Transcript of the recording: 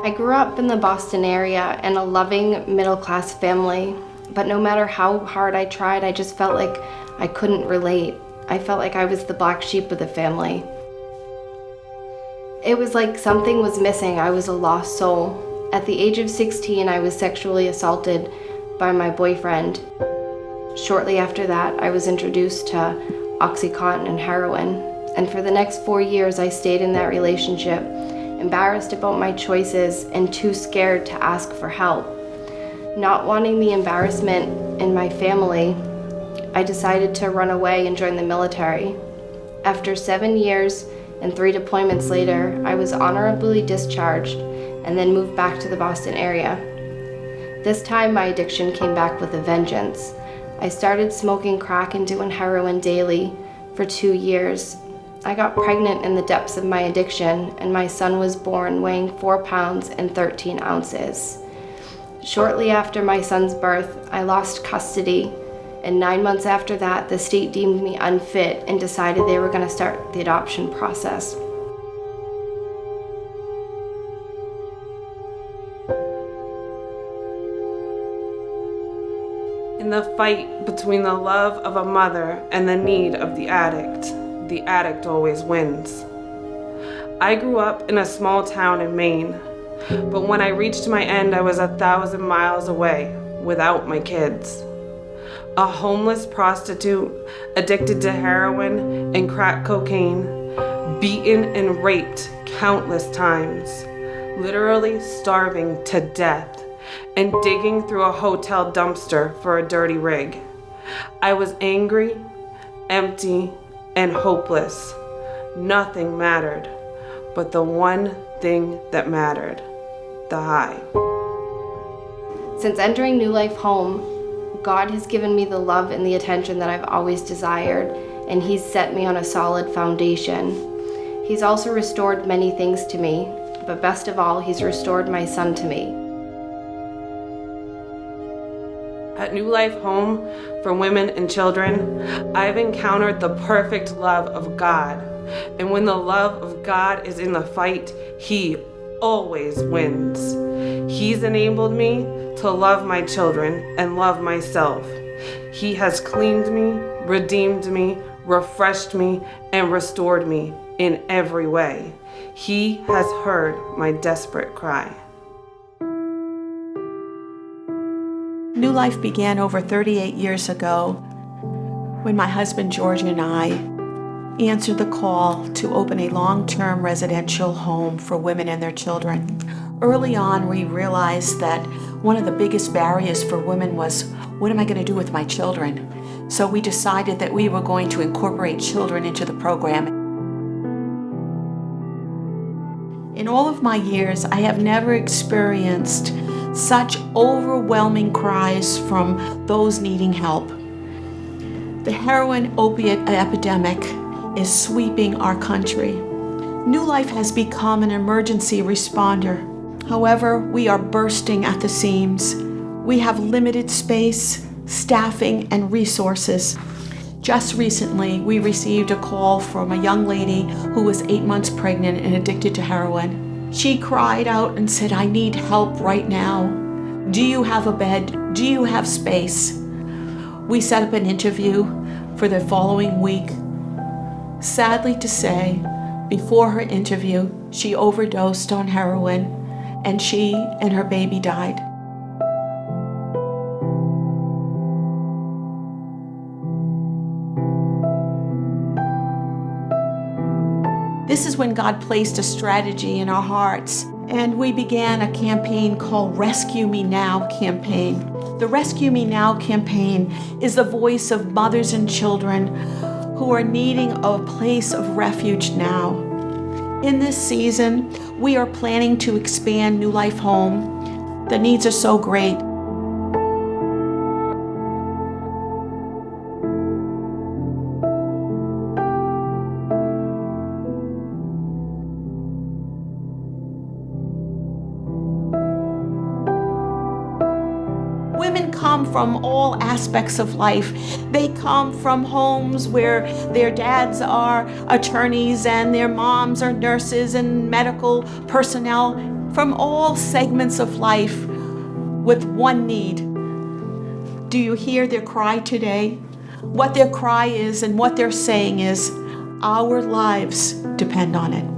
I grew up in the Boston area in a loving middle-class family, but no matter how hard I tried, I just felt like I couldn't relate. I felt like I was the black sheep of the family. It was like something was missing. I was a lost soul. At the age of 16, I was sexually assaulted by my boyfriend. Shortly after that, I was introduced to Oxycontin and heroin. And for the next 4 years, I stayed in that relationship, embarrassed about my choices and too scared to ask for help. Not wanting the embarrassment in my family, I decided to run away and join the military. After 7 years and 3 deployments later, I was honorably discharged and then moved back to the Boston area. This time, my addiction came back with a vengeance. I started smoking crack and doing heroin daily for 2 years. I got pregnant in the depths of my addiction, and my son was born weighing 4 pounds and 13 ounces. Shortly after my son's birth, I lost custody, and 9 months after that, the state deemed me unfit and decided they were going to start the adoption process. In the fight between the love of a mother and the need of the addict always wins. I grew up in a small town in Maine, but when I reached my end, I was 1,000 miles away without my kids. A homeless prostitute addicted to heroin and crack cocaine, beaten and raped countless times, literally starving to death, and digging through a hotel dumpster for a dirty rig. I was angry, empty, and hopeless. Nothing mattered, but the one thing that mattered, the high. Since entering New Life Home, God has given me the love and the attention that I've always desired, and He's set me on a solid foundation. He's also restored many things to me, but best of all, He's restored my son to me. At New Life Home for Women and Children, I've encountered the perfect love of God. And when the love of God is in the fight, He always wins. He's enabled me to love my children and love myself. He has cleaned me, redeemed me, refreshed me, and restored me in every way. He has heard my desperate cry. New Life began over 38 years ago when my husband George and I answered the call to open a long-term residential home for women and their children. Early on, we realized that one of the biggest barriers for women was, what am I going to do with my children? So we decided that we were going to incorporate children into the program. In all of my years, I have never experienced such overwhelming cries from those needing help. The heroin opiate epidemic is sweeping our country. New Life has become an emergency responder. However, we are bursting at the seams. We have limited space, staffing, and resources. Just recently, we received a call from a young lady who was 8 months pregnant and addicted to heroin. She cried out and said, "I need help right now. Do you have a bed? Do you have space?" We set up an interview for the following week. Sadly to say, before her interview, she overdosed on heroin, and she and her baby died. This is when God placed a strategy in our hearts, and we began a campaign called Rescue Me Now campaign. The Rescue Me Now campaign is the voice of mothers and children who are needing a place of refuge now. In this season, we are planning to expand New Life Home. The needs are so great. Women come from all aspects of life. They come from homes where their dads are attorneys and their moms are nurses and medical personnel, from all segments of life with one need. Do you hear their cry today? What their cry is and what they're saying is, our lives depend on it.